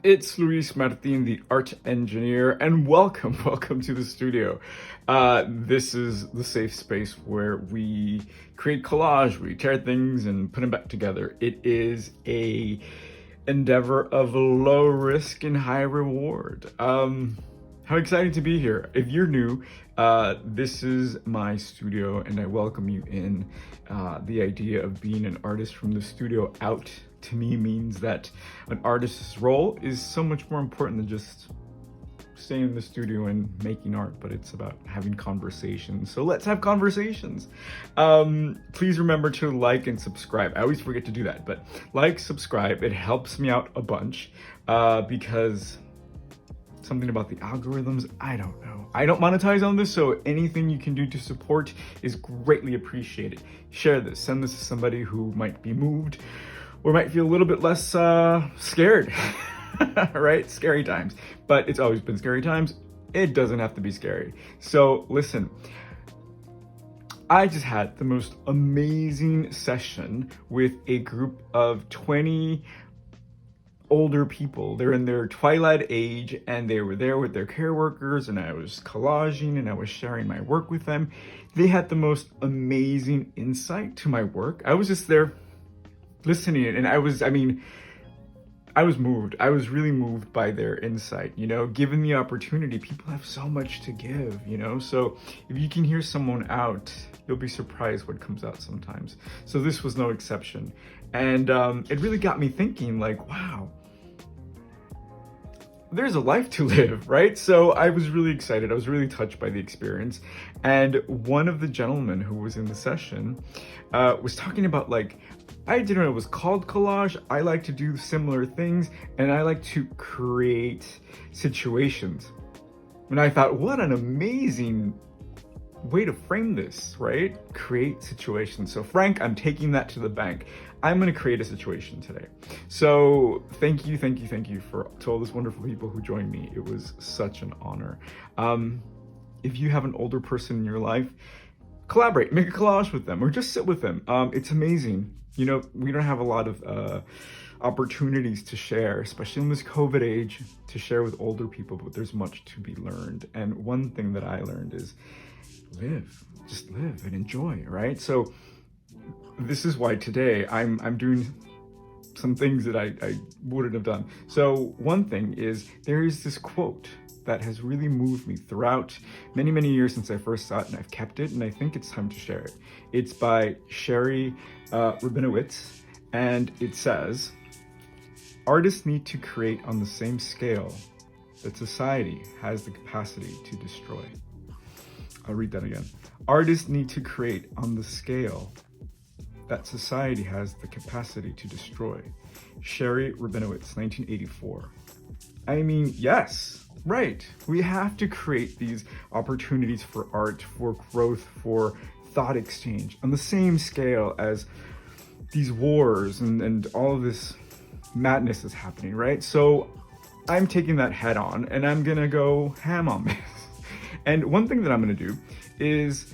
It's Luis Martin, the art engineer, and welcome to the studio. This is the safe space where we create collage, we tear things and put them back together. It is a endeavor of low risk and high reward. How exciting to be here. If you're new, this is my studio and I welcome you in. The idea of being an artist from the studio out to me means that an artist's role is so much more important than just staying in the studio and making art, but it's about having conversations. So let's have conversations. Please remember to like and subscribe. I always forget to do that, but like, subscribe, it helps me out a bunch because something about the algorithms, I don't know. I don't monetize on this, so anything you can do to support is greatly appreciated. Share this, send this to somebody who might be moved or might feel a little bit less scared, right? Scary times, but it's always been scary times. It doesn't have to be scary. So listen, I just had the most amazing session with a group of 20 older people. They're in their twilight age and they were there with their care workers, and I was collaging and I was sharing my work with them. They had the most amazing insight to my work. I was just there listening, and I was moved. I was really moved by their insight. You know, given the opportunity, people have so much to give, you know? So if you can hear someone out, you'll be surprised what comes out sometimes. So this was no exception. And it really got me thinking, like, wow, there's a life to live, right? So I was really excited. I was really touched by the experience. And one of the gentlemen who was in the session was talking about, like, I didn't know it was called collage. I like to do similar things and I like to create situations. And I thought, what an amazing way to frame this, right? Create situations. So Frank, I'm taking that to the bank. I'm going to create a situation today. So thank you to all those wonderful people who joined me. It was such an honor. If you have an older person in your life, collaborate, make a collage with them, or just sit with them. It's amazing. You know, we don't have a lot of opportunities to share, especially in this COVID age, to share with older people, but there's much to be learned. And one thing that I learned is just live and enjoy, right? So this is why today I'm doing some things that I wouldn't have done. So one thing is, there is this quote that has really moved me throughout many years since I first saw it, and I've kept it, and I think it's time to share it. It's by Sherrie Rabinowitz, and it says, artists need to create on the same scale that society has the capacity to destroy. I'll read that again. Artists need to create on the scale that society has the capacity to destroy. Sherrie Rabinowitz, 1984. I mean, yes, right. We have to create these opportunities for art, for growth, for thought exchange on the same scale as these wars and all of this madness is happening, right? So I'm taking that head on and I'm gonna go ham on this. And one thing that I'm gonna do is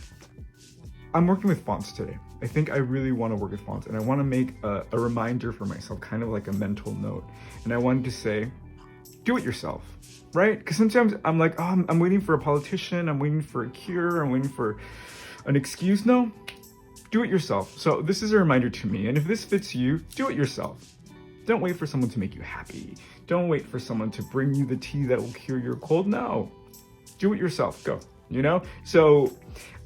I'm working with fonts today. I think I really want to work with fonts, and I want to make a reminder for myself, kind of like a mental note. And I wanted to say, do it yourself, right? Because sometimes I'm like, oh, I'm waiting for a politician, I'm waiting for a cure, I'm waiting for an excuse. No, do it yourself. So this is a reminder to me, and if this fits you, do it yourself. Don't wait for someone to make you happy. Don't wait for someone to bring you the tea that will cure your cold. No, do it yourself, go, you know? So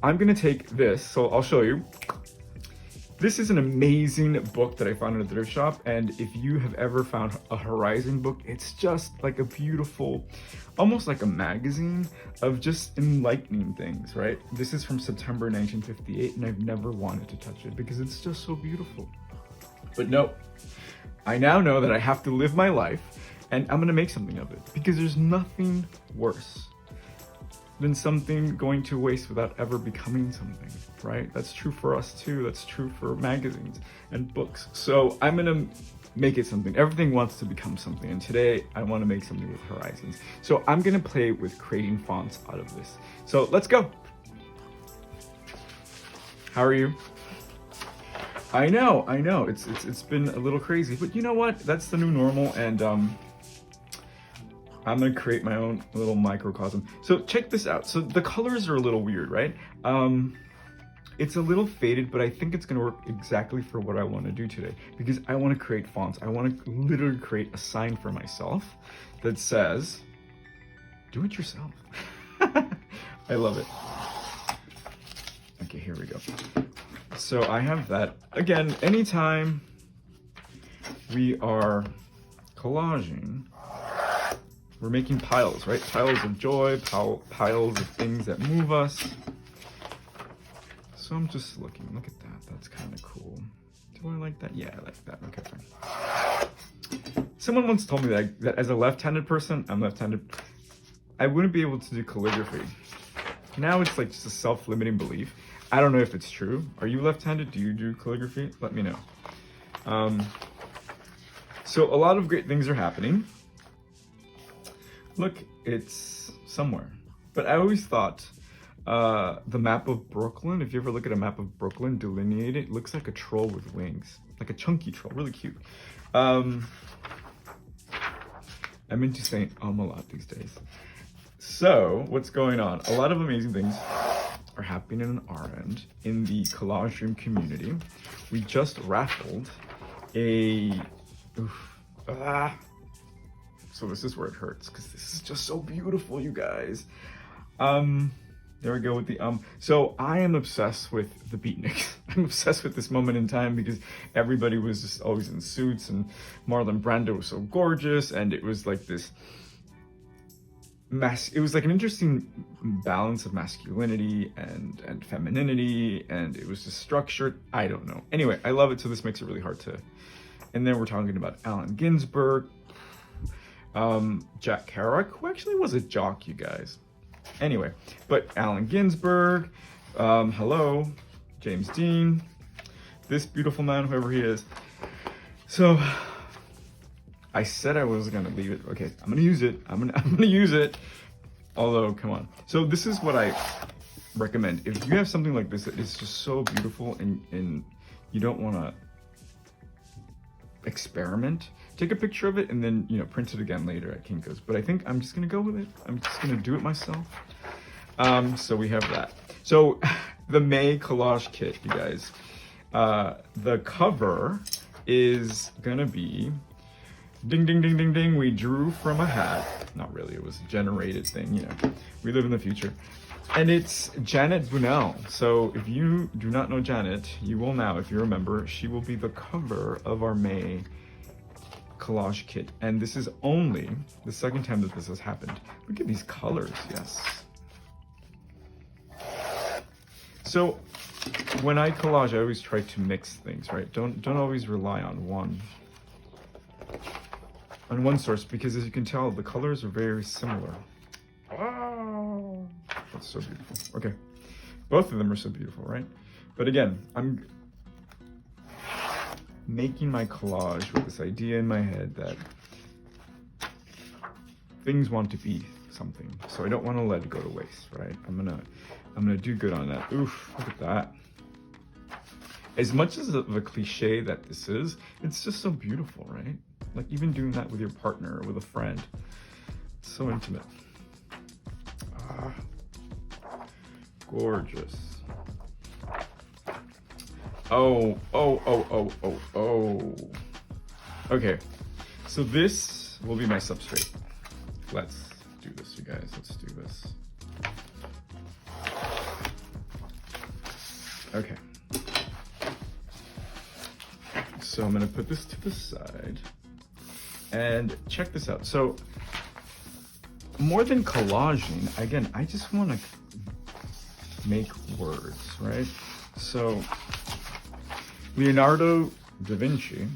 I'm gonna take this, so I'll show you. This is an amazing book that I found in a thrift shop, and if you have ever found a Horizon book, it's just like a beautiful, almost like a magazine of just enlightening things, right? This is from September 1958, and I've never wanted to touch it because it's just so beautiful. But no, I now know that I have to live my life, and I'm gonna make something of it, because there's nothing worse than something going to waste without ever becoming something, right? That's true for us too. That's true for magazines and books. So I'm gonna make it something. Everything wants to become something, and today I want to make something with Horizons. So I'm gonna play with creating fonts out of this. So let's go. How are you? I know. It's been a little crazy, but you know what? That's the new normal, and I'm gonna create my own little microcosm. So check this out. So the colors are a little weird, right? It's a little faded, but I think it's gonna work exactly for what I wanna do today, because I wanna create fonts. I wanna literally create a sign for myself that says, do it yourself. I love it. Okay, here we go. So I have that. Again, anytime we are collaging, we're making piles, right? Piles of joy, piles of things that move us. So I'm just looking, look at that. That's kind of cool. Do I like that? Yeah, I like that. Okay, fine. Someone once told me that as a left-handed person, I'm left-handed, I wouldn't be able to do calligraphy. Now it's like just a self-limiting belief. I don't know if it's true. Are you left-handed? Do you do calligraphy? Let me know. So a lot of great things are happening. Look, it's somewhere. But I always thought the map of Brooklyn, if you ever look at a map of Brooklyn delineated, it looks like a troll with wings. Like a chunky troll, really cute. I'm into saying a lot these days. So what's going on? A lot of amazing things are happening on our end in the Collage Room community. We just raffled a... So this is where it hurts, because this is just so beautiful, you guys. There we go with the So I am obsessed with the beatniks. I'm obsessed with this moment in time because everybody was just always in suits, and Marlon Brando was so gorgeous, and it was like this it was like an interesting balance of masculinity and femininity, and it was just structured. I don't know. Anyway, I love it, so this makes it really hard to... And then we're talking about Allen Ginsberg, Jack Kerouac, who actually was a jock, you guys. Anyway, but Allen Ginsberg, hello, James Dean, this beautiful man, whoever he is. So I said I was gonna leave it. Okay, I'm gonna use it. I'm gonna use it. Although, come on. So this is what I recommend. If you have something like this that is just so beautiful and you don't wanna experiment, take a picture of it and then, you know, print it again later at Kinko's. But I think I'm just gonna go with it. I'm just gonna do it myself. So we have that. So the May collage kit, you guys. The cover is gonna be ding, ding, ding, ding, ding. We drew from a hat. Not really, it was a generated thing, you know. We live in the future. And it's Janet Bunnell. So if you do not know Janet, you will now. If you remember, she will be the cover of our May collage kit. And this is only the second time that this has happened. Look at these colors, yes. So when I collage, I always try to mix things, right? Don't always rely on one source, because as you can tell, the colors are very similar. Wow, that's so beautiful. Okay, both of them are so beautiful, right? But again, I'm making my collage with this idea in my head that things want to be something, so I don't want to let it go to waste, right? I'm gonna do good on that. Oof, look at that. As much as of a cliche that this is, it's just so beautiful, right? Like even doing that with your partner or with a friend, it's so intimate. Ah, gorgeous. Oh. Okay, so this will be my substrate. Let's do this, you guys. Let's do this. Okay. So I'm gonna put this to the side. And check this out. So more than collaging, again, I just want to make words, right? So Leonardo da Vinci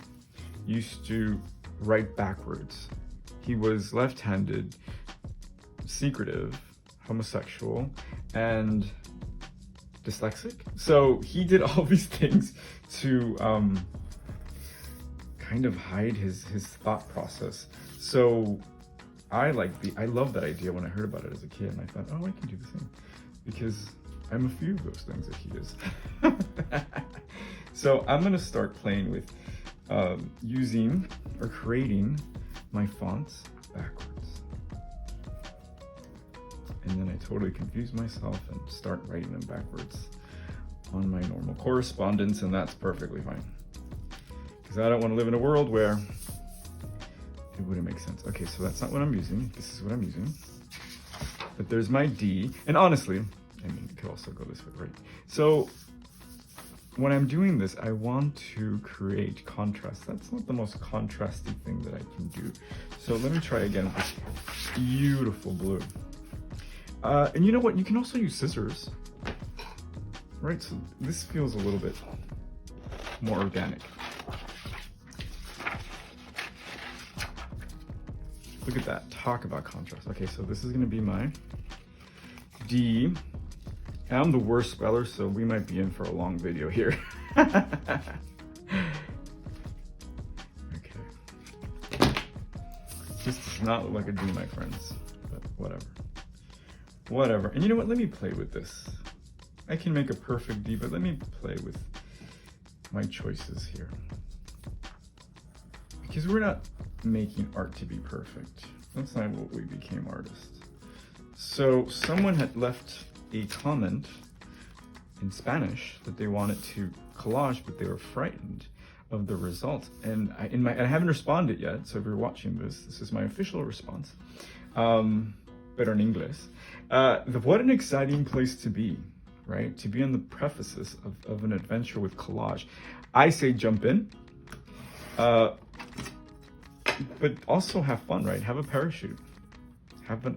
used to write backwards. He was left-handed, secretive, homosexual, and dyslexic. So he did all these things to kind of hide his thought process. So I love that idea when I heard about it as a kid, and I thought, oh, I can do the same, because I'm a few of those things that he is. So I'm gonna start playing with using or creating my fonts backwards. and then I totally confuse myself and start writing them backwards on my normal correspondence, and that's perfectly fine. Because I don't want to live in a world where it wouldn't make sense. Okay, so that's not what I'm using. This is what I'm using. But there's my D, and honestly, I mean, it could also go this way, right? So when I'm doing this, I want to create contrast. That's not the most contrasty thing that I can do. So let me try again with this beautiful blue. And you know what? You can also use scissors, right? So this feels a little bit more organic. Look at that. Talk about contrast. Okay, so this is going to be my D. I'm the worst speller, so we might be in for a long video here. Okay. This does not look like a D, my friends, but whatever. Whatever. And you know what? Let me play with this. I can make a perfect D, but let me play with my choices here. Because we're not making art to be perfect. That's not what we became artists. So someone had left a comment in Spanish that they wanted to collage, but they were frightened of the results. And I haven't responded yet, so if you're watching this, this is my official response, but in English. What an exciting place to be, right? To be on the prefaces of an adventure with collage. I say jump in, but also have fun, right? Have a parachute.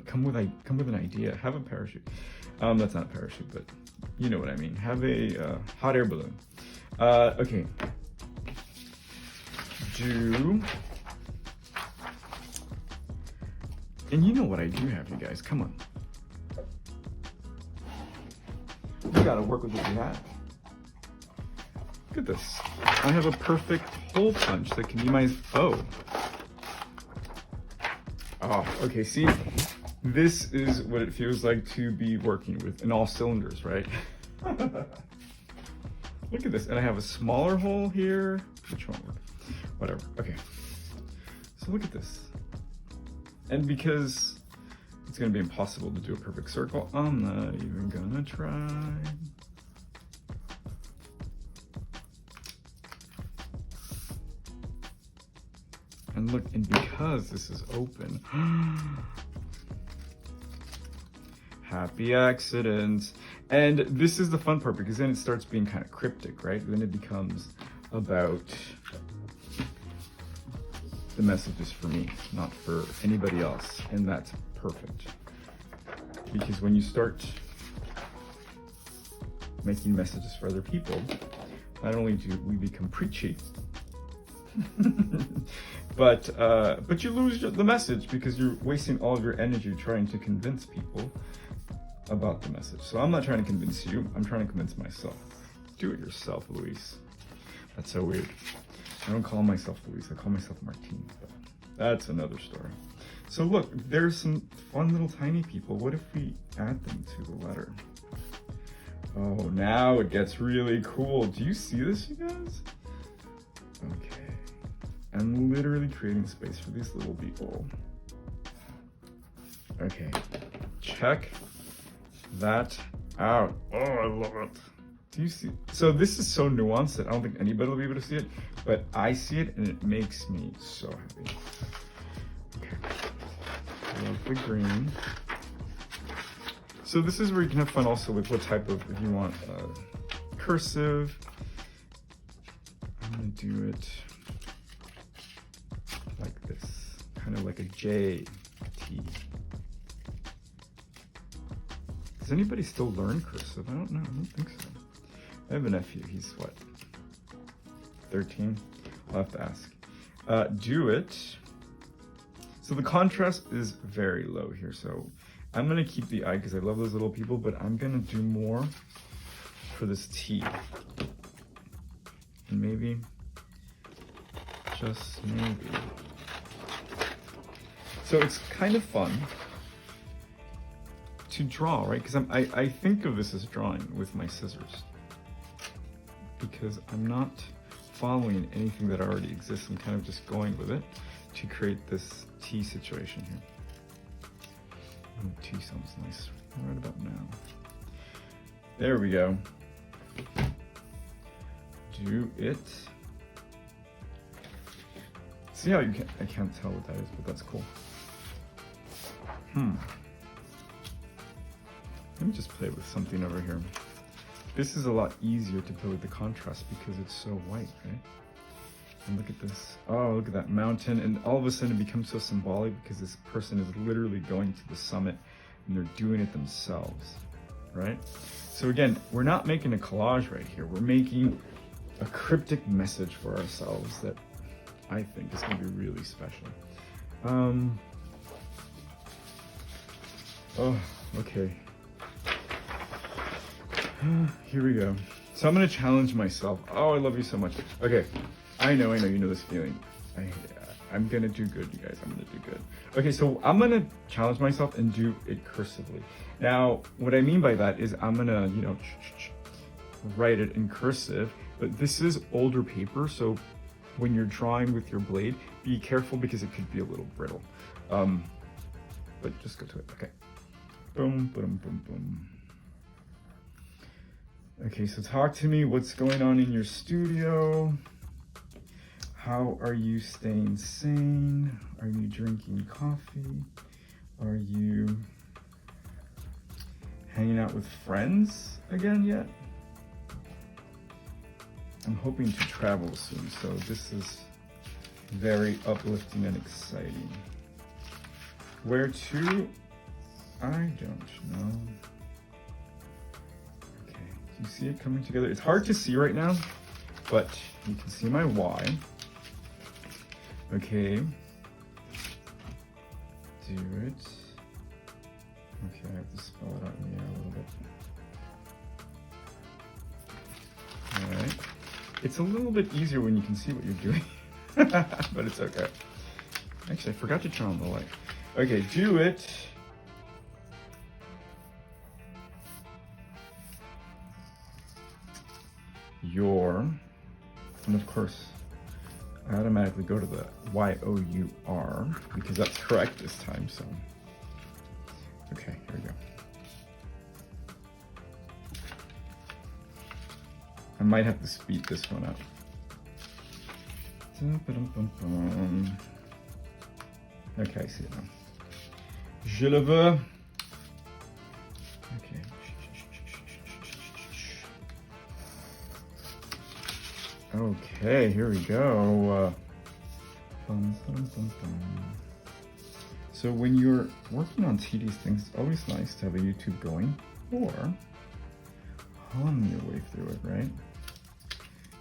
Come with an idea. Have a parachute. That's not a parachute, but you know what I mean. Have a hot air balloon. Okay. And you know what I do have, you guys. Come on. You gotta work with what you have. Look at this. I have a perfect hole punch that can be my... Oh, okay, see? This is what it feels like to be working with in all cylinders, right? Look at this. And I have a smaller hole here. Which one? Whatever. Okay. So look at this. And because it's going to be impossible to do a perfect circle, I'm not even going to try. And look, and because this is open, happy accidents. And this is the fun part, because then it starts being kind of cryptic, right? Then it becomes about the messages for me, not for anybody else. And that's perfect. Because when you start making messages for other people, not only do we become preachy, but you lose the message because you're wasting all of your energy trying to convince people about the message. So I'm not trying to convince you, I'm trying to convince myself. Do it yourself, Luis. That's so weird. I don't call myself Luis, I call myself Martin, but that's another story. So look, there's some fun little tiny people. What if we add them to the letter? Oh, now it gets really cool. Do you see this, you guys? Okay. I'm literally creating space for these little people. Okay, check that out. Oh, I love it. Do you see? So this is so nuanced that I don't think anybody will be able to see it, but I see it and it makes me so happy. Okay, love the green. So this is where you can have fun also with what type of, if you want cursive. I'm gonna do it like this, kind of like a J, T. Does anybody still learn cursive? I don't know, I don't think so. I have a nephew, he's what, 13? I'll have to ask. Do it. So the contrast is very low here, so I'm gonna keep the I because I love those little people, but I'm gonna do more for this T. And maybe, just maybe. So it's kind of fun to draw, right? Because I think of this as drawing with my scissors. Because I'm not following anything that already exists. I'm kind of just going with it to create this T situation here. Oh, tea sounds nice right about now. There we go. Do it. See how you can, I can't tell what that is, but that's cool. Let me just play with something over here. This is a lot easier to play with the contrast because it's so white, right? And look at this. Oh, look at that mountain. And all of a sudden it becomes so symbolic because this person is literally going to the summit and they're doing it themselves, right? So again, we're not making a collage right here. We're making a cryptic message for ourselves that I think is going to be really special. Oh, okay. Here we go. So I'm going to challenge myself. Oh, I love you so much. Okay. I know you know this feeling. I'm going to do good, you guys. I'm going to do good. Okay, so I'm going to challenge myself and do it cursively. Now, what I mean by that is I'm going to, write it in cursive, but this is older paper, so when you're drawing with your blade, be careful because it could be a little brittle. But just go to it. Okay. Boom, boom, boom, boom. Okay, so talk to me. What's going on in your studio? How are you staying sane? Are you drinking coffee? Are you hanging out with friends again yet? I'm hoping to travel soon, so this is very uplifting and exciting. Where to? I don't know. Okay, do you see it coming together? It's hard to see right now, but you can see my Y. Okay. Do it. Okay, I have to spell it out in the air a little bit. Alright. It's a little bit easier when you can see what you're doing, but it's okay. Actually, I forgot to turn on the light. Okay, do it. Your, and of course, I automatically go to the Y-O-U-R because that's correct this time, so. Okay, here we go. I might have to speed this one up. Okay, I see it now. Je le veux. Okay. Okay, here we go. So when you're working on tedious things, it's always nice to have a YouTube going or hum your way through it, right?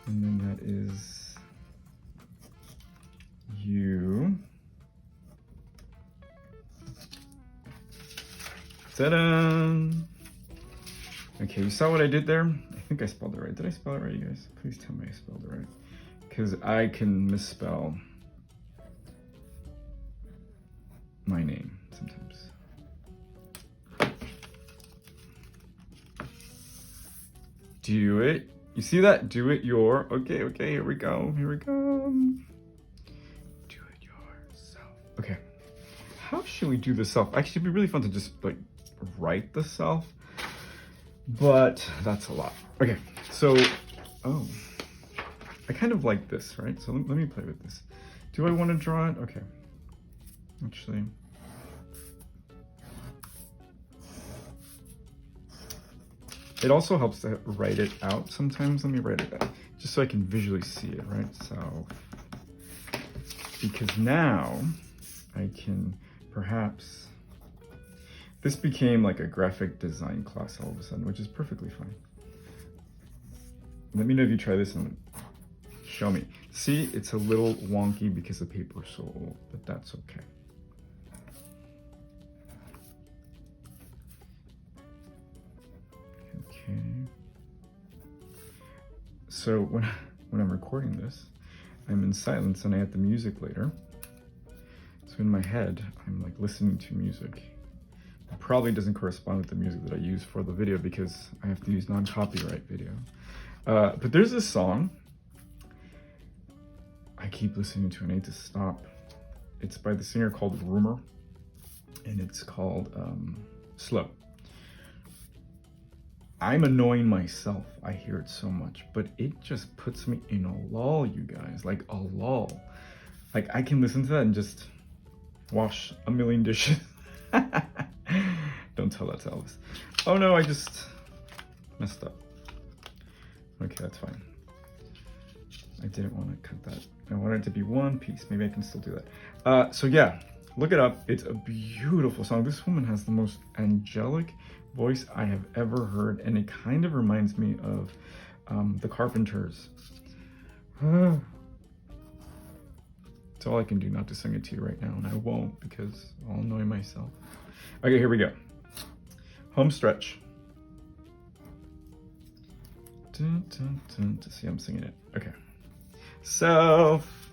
And then that is you. Ta-da! Okay, you saw what I did there? I think I spelled it right. Did I spell it right, you guys? Please tell me I spelled it right. Because I can misspell my name sometimes. Do it. You see that? Do it your. Okay, here we go. Here we go. Do it yourself. Okay. How should we do the self? Actually, it'd be really fun to just like write the self, but that's a lot. Okay, so, oh, I kind of like this, right? So let me play with this. Do I want to draw it? Okay. Actually. It also helps to write it out sometimes. Let me write it out, just so I can visually see it, right? So, because now I can perhaps, this became like a graphic design class all of a sudden, which is perfectly fine. Let me know if you try this and show me. See, it's a little wonky because the paper is so old, but that's okay. Okay. So when I'm recording this, I'm in silence and I have the music later. So in my head, I'm like listening to music. It probably doesn't correspond with the music that I use for the video because I have to use non-copyright video. But there's this song I keep listening to and I need to stop. It's by the singer called Rumer. and it's called Slow. I'm annoying myself. I hear it so much, but it just puts me in a lull, you guys, like a lull. Like I can listen to that and just wash a million dishes. Don't tell that to Elvis. Oh no, I just messed up. Okay, that's fine. I didn't want to cut that. I wanted it to be one piece. Maybe I can still do that. So yeah, look it up. It's a beautiful song. This woman has the most angelic voice I have ever heard, and it kind of reminds me of the Carpenters. It's all I can do not to sing it to you right now, and I won't because I'll annoy myself. Okay, here we go. Home stretch. Dun, dun, dun. See, I'm singing it. Okay. Self.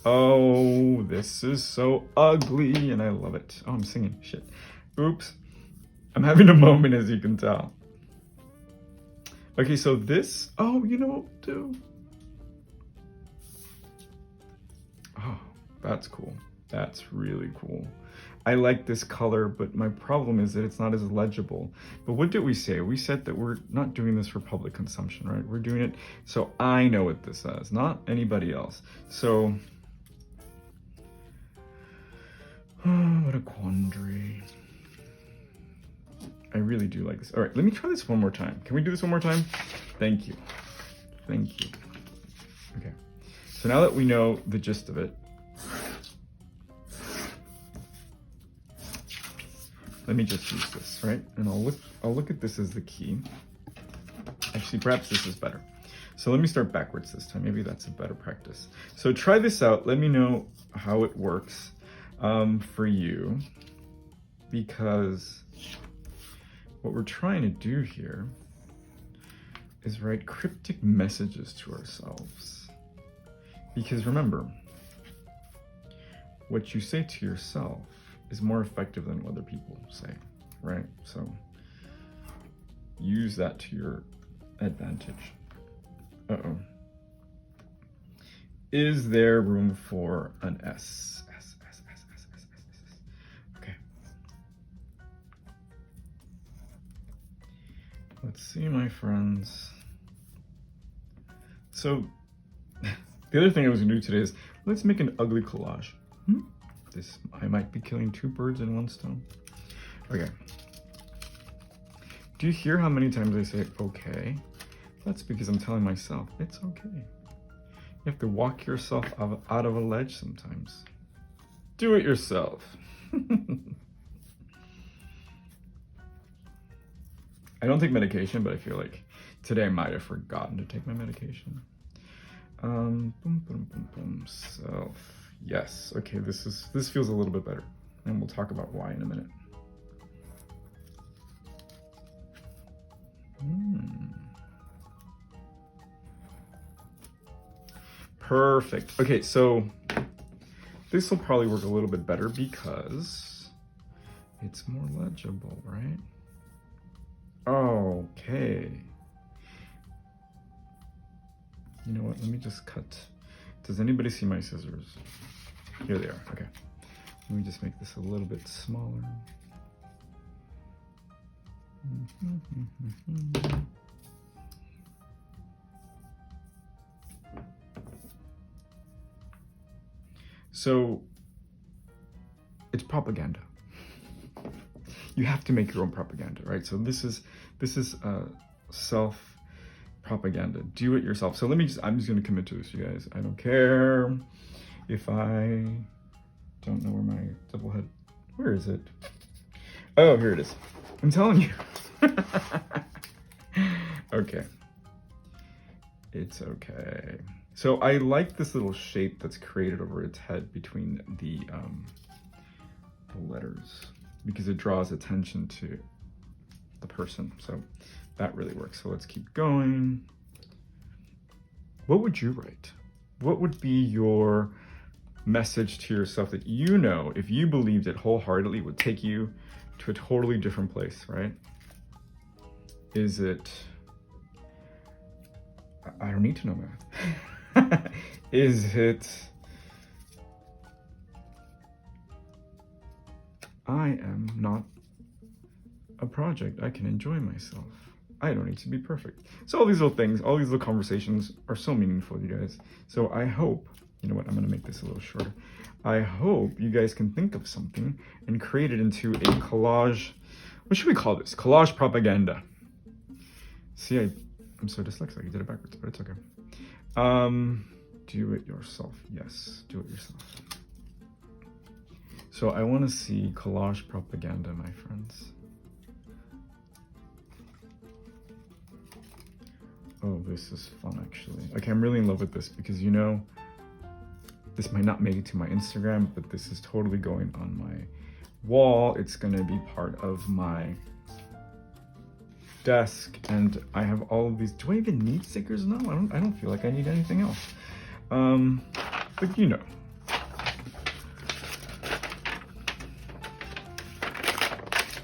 Oh, this is so ugly, and I love it. Oh, I'm singing. Shit. Oops. I'm having a moment, as you can tell. Okay, so this. Oh, you know what we'll do? Oh, that's cool. That's really cool. I like this color, but my problem is that it's not as legible. But what did we say? We said that we're not doing this for public consumption, right? We're doing it so I know what this says, not anybody else. So, oh, what a quandary. I really do like this. All right, let me try this one more time. Can we do this one more time? Thank you. Thank you. Okay. So now that we know the gist of it, let me just use this, right? And I'll look at this as the key. Actually, perhaps this is better. So let me start backwards this time. Maybe that's a better practice. So try this out. Let me know how it works for you, because what we're trying to do here is write cryptic messages to ourselves. Because remember, what you say to yourself is more effective than what other people say, right? So use that to your advantage. Uh-oh. Is there room for an S? S. Okay. Let's see, my friends. So the other thing I was gonna do today is let's make an ugly collage. I might be killing two birds in one stone. Okay. Do you hear how many times I say okay? That's because I'm telling myself it's okay. You have to walk yourself out of a ledge sometimes. Do it yourself. I don't take medication, but I feel like today I might have forgotten to take my medication. Boom, boom, boom, boom. Self. Yes. Okay. This feels a little bit better, and we'll talk about why in a minute. Perfect. Okay, so this will probably work a little bit better because it's more legible, right? Okay. You know what? Let me just cut. Does anybody see my scissors? Here they are. Okay. Let me just make this a little bit smaller. So it's propaganda. You have to make your own propaganda, right? So this is self propaganda. Do it yourself. So I'm just going to commit to this, you guys. I don't care if I don't know where my double head. Where is it? Oh, here it is. I'm telling you. Okay. It's okay. So I like this little shape that's created over its head between the letters, because it draws attention to the person. So that really works. So let's keep going. What would you write? What would be your message to yourself that you know, if you believed it wholeheartedly, would take you to a totally different place, right? Is it, I don't need to know math. Is it, I am not a project. I can enjoy myself. I don't need to be perfect. So all these little things, all these little conversations are so meaningful, you guys. So I hope, you know what, I'm gonna make this a little shorter. I hope you guys can think of something and create it into a collage. What should we call this? Collage propaganda. See, I'm so dyslexic, I did it backwards, but it's okay. Do it yourself. Yes, do it yourself. So I want to see collage propaganda, my friends. Oh, this is fun, actually. Okay, I'm really in love with this because, you know, this might not make it to my Instagram, but this is totally going on my wall. It's going to be part of my desk, and I have all of these. Do I even need stickers now? I don't feel like I need anything else. But you know.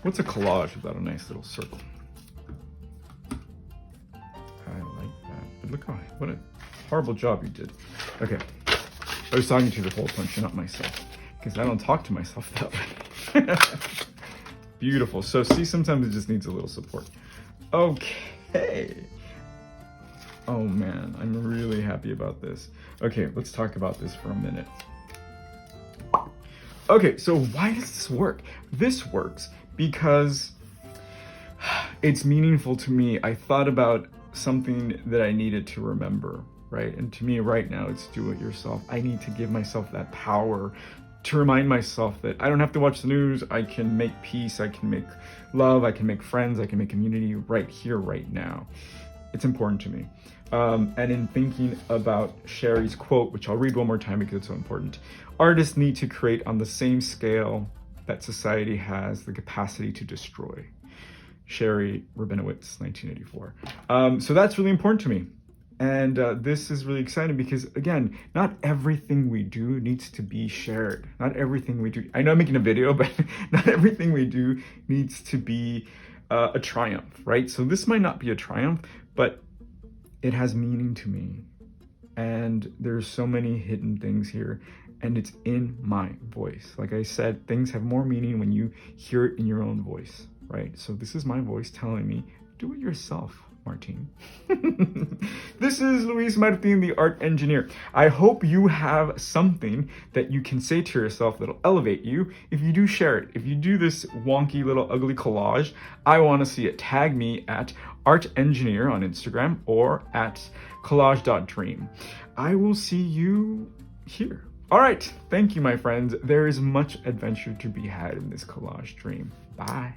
What's a collage without a nice little circle? I like that. But look how, what a horrible job you did. Okay. I was talking to the hole puncher, not myself, because I don't talk to myself that way. Beautiful. So see, sometimes it just needs a little support. Okay. Oh man, I'm really happy about this. Okay, let's talk about this for a minute. Okay, so why does this work? This works because it's meaningful to me. I thought about something that I needed to remember, right? And to me right now, it's do it yourself. I need to give myself that power to remind myself that I don't have to watch the news. I can make peace, I can make love, I can make friends, I can make community right here, right now. It's important to me. And in thinking about Sherrie's quote, which I'll read one more time because it's so important, artists need to create on the same scale that society has the capacity to destroy. Sherrie Rabinowitz, 1984. So that's really important to me. And this is really exciting because, again, not everything we do needs to be shared. Not everything we do. I know I'm making a video, but not everything we do needs to be a triumph, right? So this might not be a triumph, but it has meaning to me. And there's so many hidden things here, and it's in my voice. Like I said, things have more meaning when you hear it in your own voice, right? So this is my voice telling me, do it yourself, Martin. This is Luis Martin, the art engineer. I hope you have something that you can say to yourself that'll elevate you. If you do, share it. If you do this wonky little ugly collage, I want to see it. Tag me at art engineer on Instagram or at collage.dream. I will see you here. All right. Thank you, my friends. There is much adventure to be had in this collage dream. Bye.